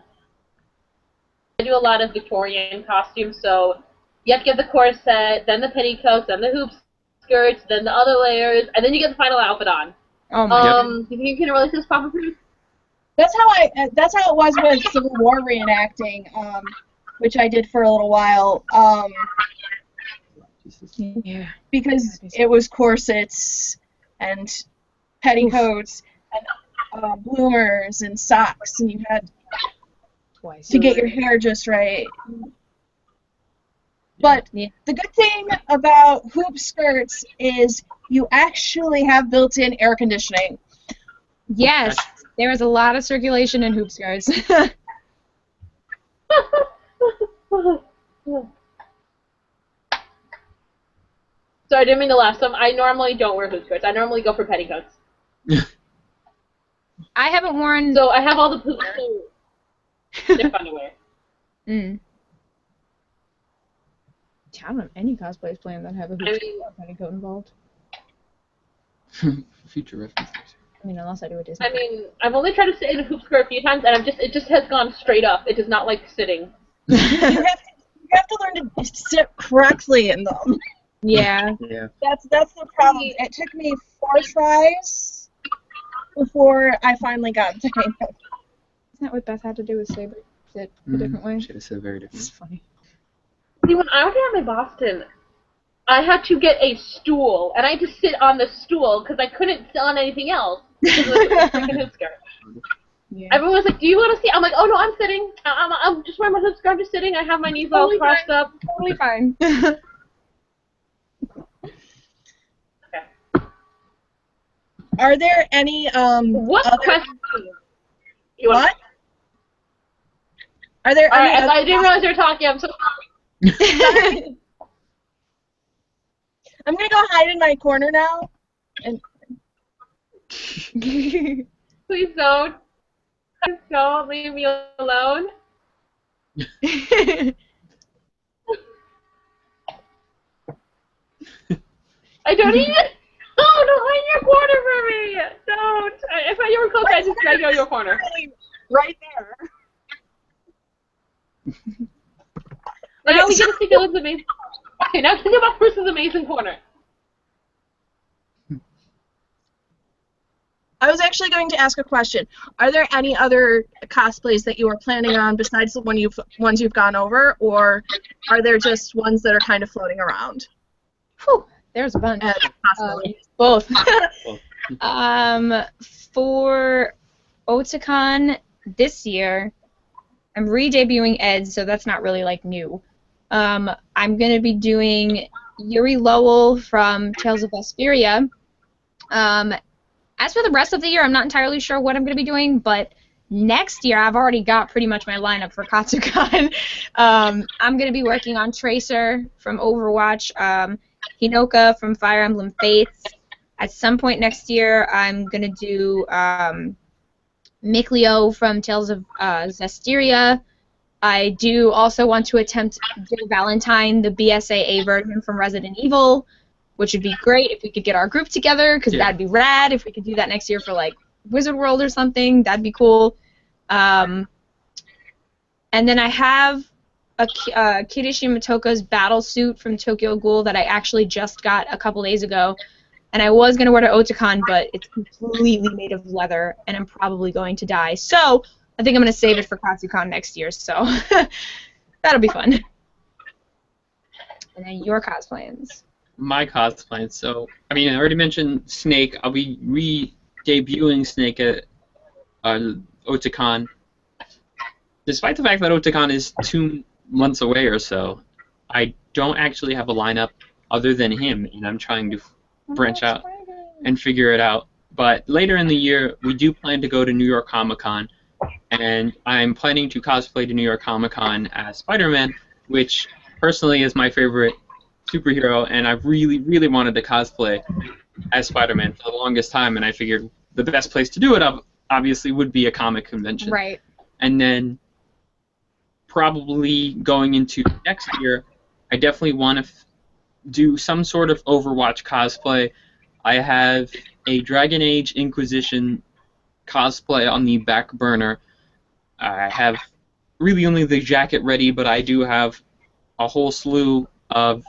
I do a lot of Victorian costumes, so you have to get the corset, then the petticoats, then the hoop skirts, then the other layers, and then you get the final outfit on. Oh my god. Do you think you can relate to this, Papa Fruit? That's how it was with Civil War reenacting, which I did for a little while. Yeah. Because it was corsets and petticoats and bloomers and socks, and you had Twice. to get your hair just right. But Yeah. the good thing about hoop skirts is you actually have built-in air conditioning. Yes. There is a lot of circulation in hoop skirts. Sorry, I didn't mean to laugh. I normally don't wear hoop skirts. I normally go for petticoats. I haven't worn. So I have all the hoops. They're fun to wear. Mm. I don't have any cosplays planned that have a hoop skirt or petticoat involved. Future references. I mean, unless I do a Disney. I mean, I've only tried to sit in a hoop skirt a few times, and it just has gone straight up. It does not like sitting. You have to learn to sit correctly in them. Yeah. Yeah. That's the problem. It took me 4 tries before I finally got the hang of it. Isn't that what Beth had to do with Saber? Sit a different way? Should have said very different. It's funny. See, when I was down in Boston, I had to get a stool, and I had to sit on the stool because I couldn't sit on anything else because of the freaking hoop skirt. Yeah. Everyone was like, "Do you want to see?" I'm like, "Oh no, I'm sitting. I'm just wearing my hoop skirt. I'm just sitting. I have my knees all Totally crossed up." Totally fine. Okay. Are there any What other- question? You want? What? Are there any Alright, other I didn't realize you were talking. I'm so sorry. I'm gonna go hide in my corner now. And Please don't. Please don't leave me alone. I don't even. Oh, don't hide in your corner for me. Don't. If I were close, I'd just drag you out your corner. right there. Now we get to see Dylan's amazing. Okay, now think about Bruce's amazing corner. I was actually going to ask a question. Are there any other cosplays that you are planning on besides the ones you've gone over, or are there just ones that are kind of floating around? Whew, there's a bunch. Both. For Otakon this year, I'm re-debuting Ed, so that's not really like new. I'm gonna be doing Yuri Lowell from Tales of Vesperia. As for the rest of the year, I'm not entirely sure what I'm gonna be doing, but next year I've already got pretty much my lineup for Katsucon. I'm gonna be working on Tracer from Overwatch, Hinoka from Fire Emblem Fates. At some point next year, I'm gonna do Mikleo from Tales of Zestiria. I do also want to attempt Jill Valentine, the BSAA version from Resident Evil, which would be great if we could get our group together, because that'd be rad. If we could do that next year for like Wizard World or something, that'd be cool. And then I have a Kidishi Matoka's battle suit from Tokyo Ghoul that I actually just got a couple days ago. And I was going to wear to Otakon, but it's completely made of leather, and I'm probably going to die. So I think I'm going to save it for Katsucon next year, so that'll be fun. And then your cosplayings. My cosplay. So, I mean, I already mentioned Snake. I'll be re-debuting Snake at Otakon. Despite the fact that Otakon is 2 months away or so, I don't actually have a lineup other than him, and I'm trying to branch out and figure it out. But later in the year, we do plan to go to New York Comic Con, and I'm planning to cosplay to New York Comic Con as Spider-Man, which personally is my favorite superhero, and I really, really wanted to cosplay as Spider-Man for the longest time, and I figured the best place to do it obviously would be a comic convention. Right. And then probably going into next year, I definitely want to do some sort of Overwatch cosplay. I have a Dragon Age Inquisition cosplay on the back burner. I have really only the jacket ready, but I do have a whole slew of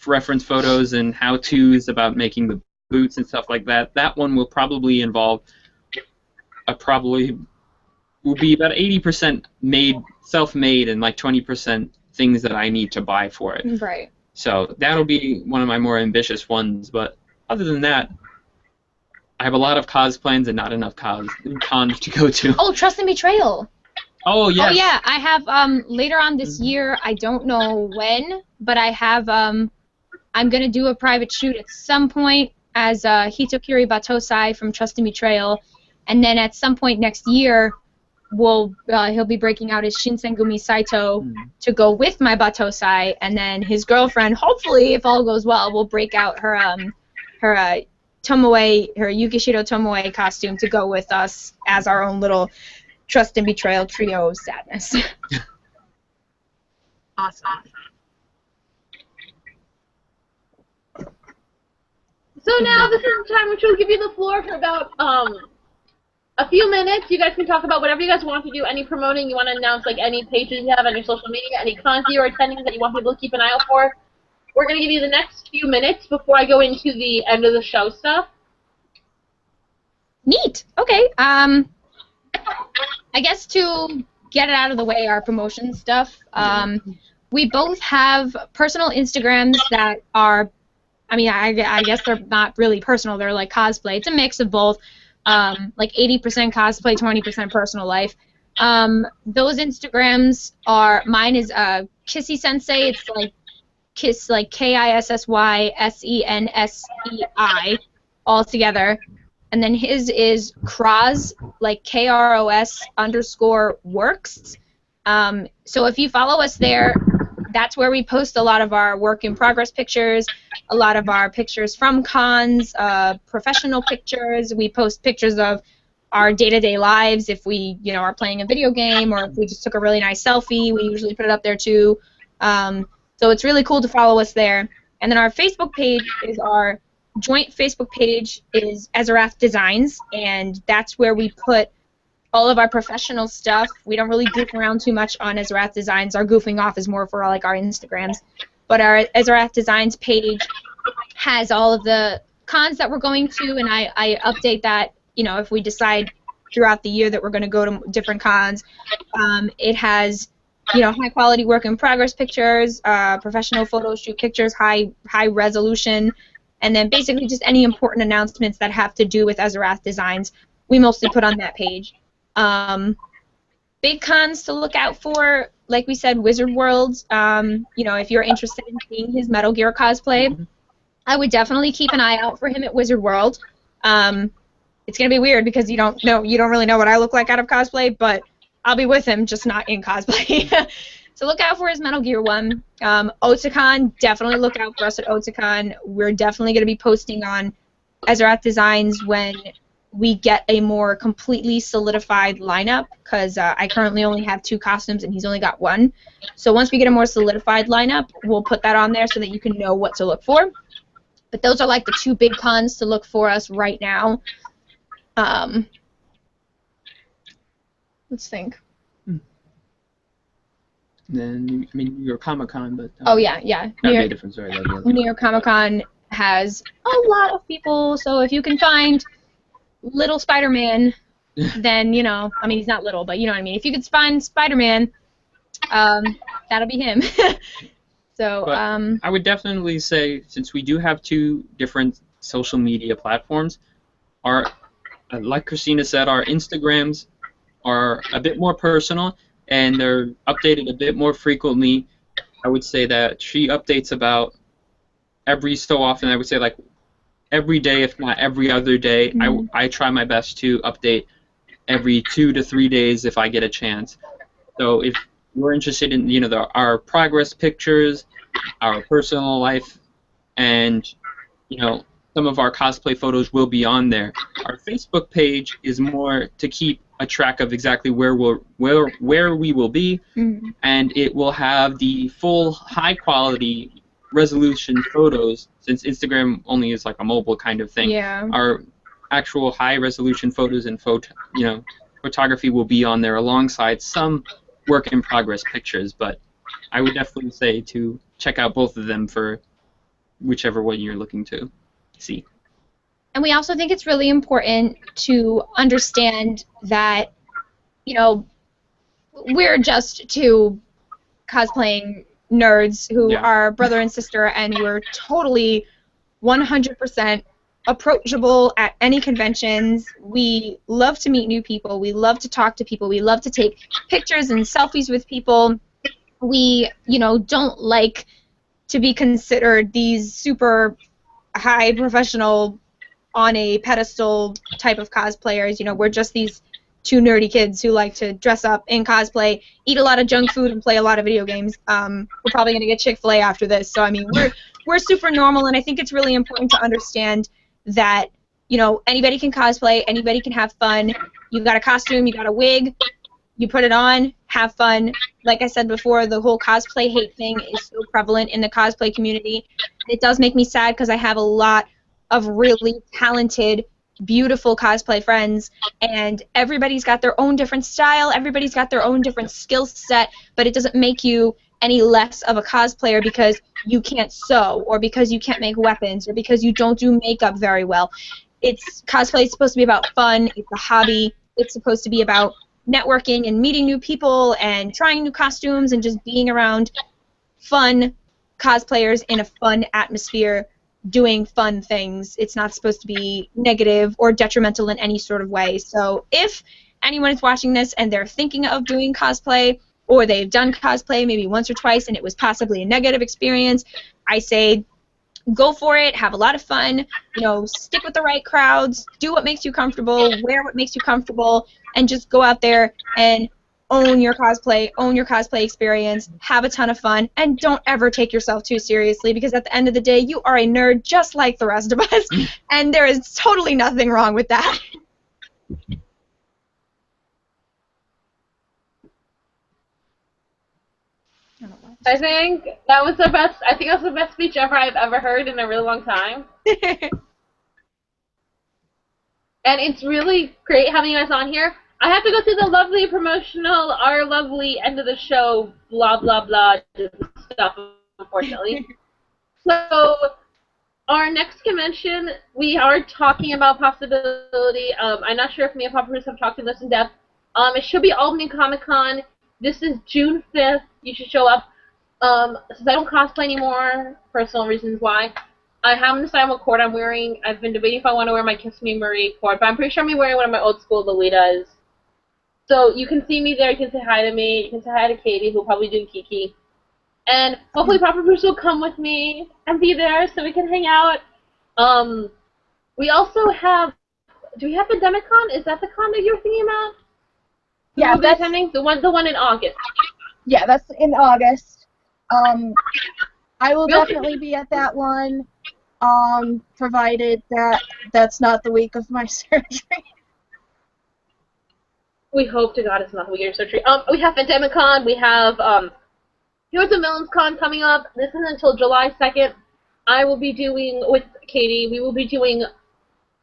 reference photos and how-tos about making the boots and stuff like that. That one will probably involve will be about 80% made, self-made, and like 20% things that I need to buy for it. Right. So that'll be one of my more ambitious ones. But other than that, I have a lot of cos plans and not enough cons to go to. Oh, Trust and Betrayal. Oh, yes. Oh yeah, I have later on this year. I don't know when, but I have I'm gonna do a private shoot at some point as Hitokiri Batosai from Trust and Betrayal, and then at some point next year, he'll be breaking out his Shinsengumi Saito to go with my Batosai, and then his girlfriend, hopefully, if all goes well, will break out her Tomoe, her Yukishiro Tomoe costume to go with us as our own little Trust and Betrayal trio of sadness. Awesome. So now this is the time which we'll give you the floor for about a few minutes. You guys can talk about whatever you guys want to do, any promoting you want to announce, like any pages you have on your social media, any cons you're attending that you want people to keep an eye out for. We're going to give you the next few minutes before I go into the end of the show stuff. Neat. Okay. I guess to get it out of the way, our promotion stuff, we both have personal Instagrams that are, I mean, I guess they're not really personal. They're like cosplay. It's a mix of both, like 80% cosplay, 20% personal life. Those Instagrams are, mine is Kissy Sensei. It's like Kiss, like KISSYSENSEI, all together. And then his is Kros, like KROS_works. So if you follow us there, that's where we post a lot of our work in progress pictures, a lot of our pictures from cons, professional pictures. We post pictures of our day-to-day lives. If we, are playing a video game, or if we just took a really nice selfie, we usually put it up there too. So it's really cool to follow us there. And then our Facebook page is our joint Facebook page is Ezerath Designs, and that's where we put all of our professional stuff. We don't really goof around too much on Ezerath Designs. Our goofing off is more for like our Instagrams. But our Ezerath Designs page has all of the cons that we're going to, and I update that, if we decide throughout the year that we're going to go to different cons. It has high quality work in progress pictures, professional photo shoot pictures, high resolution, and then basically just any important announcements that have to do with Ezerath Designs, we mostly put on that page. Big cons to look out for, like we said, Wizard World. If you're interested in seeing his Metal Gear cosplay, I would definitely keep an eye out for him at Wizard World. It's gonna be weird because you don't really know what I look like out of cosplay, but I'll be with him, just not in cosplay. So look out for his Metal Gear one. Otakon, definitely look out for us at Otakon. We're definitely going to be posting on Ezerath Designs when we get a more completely solidified lineup, because I currently only have 2 costumes and he's only got 1. So once we get a more solidified lineup, we'll put that on there so that you can know what to look for. But those are like the 2 big cons to look for us right now. Let's think. Then, New York Comic Con, but oh yeah. That'd be a different story. New York Comic Con has a lot of people, so if you can find little Spider-Man, then he's not little, but you know what I mean. If you could find Spider-Man, that'll be him. So I would definitely say, since we do have 2 different social media platforms, like Christina said, our Instagrams are a bit more personal, and they're updated a bit more frequently. I would say that she updates about every so often. I would say like every day, if not every other day. I try my best to update every 2 to 3 days if I get a chance. So if you're interested in, our progress pictures, our personal life, and, some of our cosplay photos will be on there. Our Facebook page is more to keep a track of exactly where we will be, and it will have the full high quality resolution photos, since Instagram only is like a mobile kind of thing. Yeah. Our actual high resolution photos and photography will be on there alongside some work in progress pictures, but I would definitely say to check out both of them for whichever one you're looking to see. And we also think it's really important to understand that, we're just two cosplaying nerds who are brother and sister, and we're totally 100% approachable at any conventions. We love to meet new people. We love to talk to people. We love to take pictures and selfies with people. We, don't like to be considered these super high professional on a pedestal type of cosplayers. We're just these two nerdy kids who like to dress up in cosplay, eat a lot of junk food, and play a lot of video games. We're probably going to get Chick-fil-A after this, so I mean, we're super normal, and I think it's really important to understand that, anybody can cosplay, anybody can have fun. You got a costume, you got a wig, you put it on, have fun. Like I said before, the whole cosplay hate thing is so prevalent in the cosplay community. It does make me sad because I have a lot of really talented, beautiful cosplay friends, and everybody's got their own different style, everybody's got their own different skill set, but it doesn't make you any less of a cosplayer because you can't sew, or because you can't make weapons, or because you don't do makeup very well. Cosplay is supposed to be about fun, it's a hobby, it's supposed to be about networking and meeting new people and trying new costumes and just being around fun cosplayers in a fun atmosphere doing fun things. It's not supposed to be negative or detrimental in any sort of way. So if anyone is watching this and they're thinking of doing cosplay, or they've done cosplay maybe once or twice and it was possibly a negative experience, I say go for it, have a lot of fun, stick with the right crowds, do what makes you comfortable, wear what makes you comfortable, and just go out there and own your cosplay experience, have a ton of fun, and don't ever take yourself too seriously, because at the end of the day, you are a nerd just like the rest of us, and there is totally nothing wrong with that. I think that was the best. I think that's the best speech I've ever heard in a really long time. And it's really great having you guys on here. I have to go through the lovely promotional, our lovely end of the show, blah blah blah stuff, unfortunately. So, our next convention, we are talking about possibility. I'm not sure if me and Papa Bruce have talked in this in depth. It should be Albany Comic Con. This is June 5th. You should show up. Since I don't cosplay anymore, personal reasons why, I haven't decided what cord I'm wearing. I've been debating if I want to wear my Kiss Me Marie cord, but I'm pretty sure I'm wearing one of my old school Lolitas. So you can see me there, you can say hi to me, you can say hi to Katie, who'll probably do Kiki. And hopefully Papa Bruce will come with me and be there so we can hang out. We also have, do we have the Demicon? Is that the con that you're thinking about? Yeah, that's attending? The one in August. Yeah, that's in August. I will definitely be at that one, provided that that's not the week of my surgery. We hope to God it's not the week of your surgery. We have Pandemicon, we have Here's a Villains Con coming up. This is until July 2nd. I will be doing, with Katie, we will be doing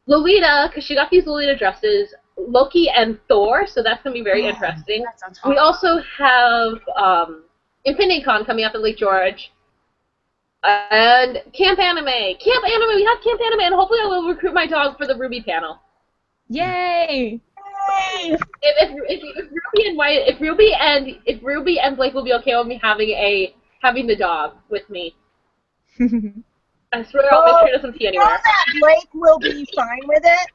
Lolita, because she got these Lolita dresses, Loki and Thor, so that's going to be very interesting. That sounds fun. We also have Infinity Con coming up in Lake George. And Camp Anime. Camp Anime, we have Camp Anime, and hopefully I will recruit my dog for the Ruby panel. Yay! If Ruby and Blake will be okay with me having the dog with me. I swear I'll make sure it doesn't pee anywhere. That Blake will be fine with it.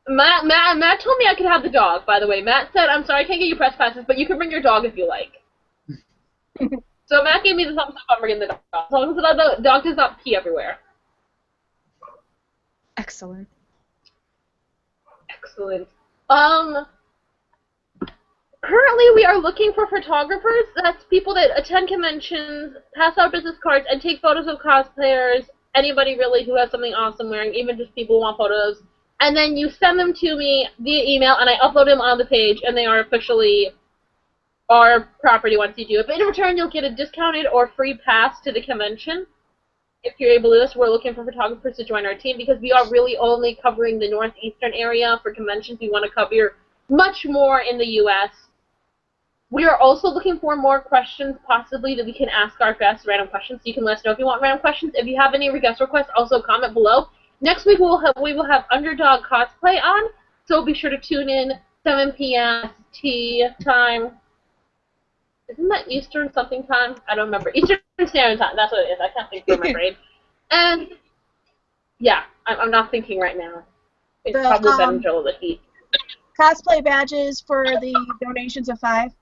Matt told me I could have the dog, by the way. Matt said, I'm sorry I can't get you press passes, but you can bring your dog if you like. So Matt gave me the thumbs up on bringing the dog. As long as the dog does not pee everywhere. Excellent. Excellent. Currently, we are looking for photographers. That's people that attend conventions, pass out business cards, and take photos of cosplayers. Anybody really who has something awesome wearing, even just people who want photos. And then you send them to me via email, and I upload them on the page, and they are officially our property once you do it. But in return, you'll get a discounted or free pass to the convention. If you're able to do this, we're looking for photographers to join our team because we are really only covering the northeastern area for conventions. We want to cover much more in the U.S. We are also looking for more questions, possibly, that we can ask our guests, random questions. So you can let us know if you want random questions. If you have any guest requests, also comment below. Next week, we will have Underdog Cosplay on, so be sure to tune in 7 p.m. tea time. Isn't that Eastern something time? I don't remember. Eastern Standard Time. That's what it is. I can't think from my brain. And, yeah, I'm not thinking right now. It's probably been in the middle of the heat. Cosplay badges for the donations of 5.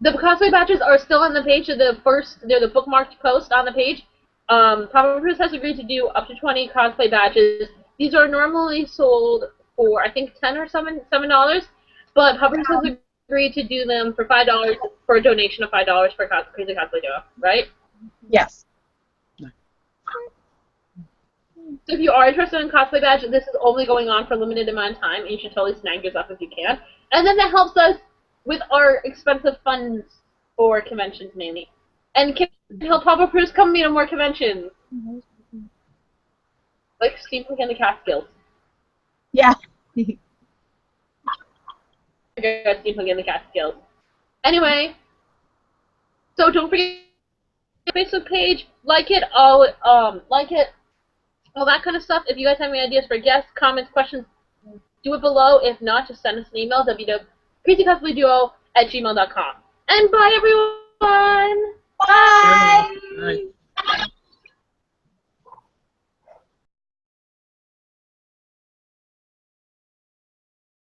The cosplay badges are still on the page. They're the bookmarked post on the page. Papa Bruce has agreed to do up to 20 cosplay badges. These are normally sold for, I think, $10 or $7, but Papa Bruce has agreed to do them for $5 for a donation of $5 for Crazy Cosplay Duo, right? Yes. So if you are interested in cosplay badge, this is only going on for a limited amount of time, and you should totally snag yours up if you can. And then that helps us with our expensive funds for conventions, mainly. And can help Papa Bruce come to more conventions. Like Steampunk and the Catskills. Yeah. Steampunk and the Catskills. Anyway, so don't forget the Facebook page, like it, all that kind of stuff. If you guys have any ideas for guests, comments, questions, do it below. If not, just send us an email, crazycosplayduo@gmail.com. And bye, everyone! Bye! Bye.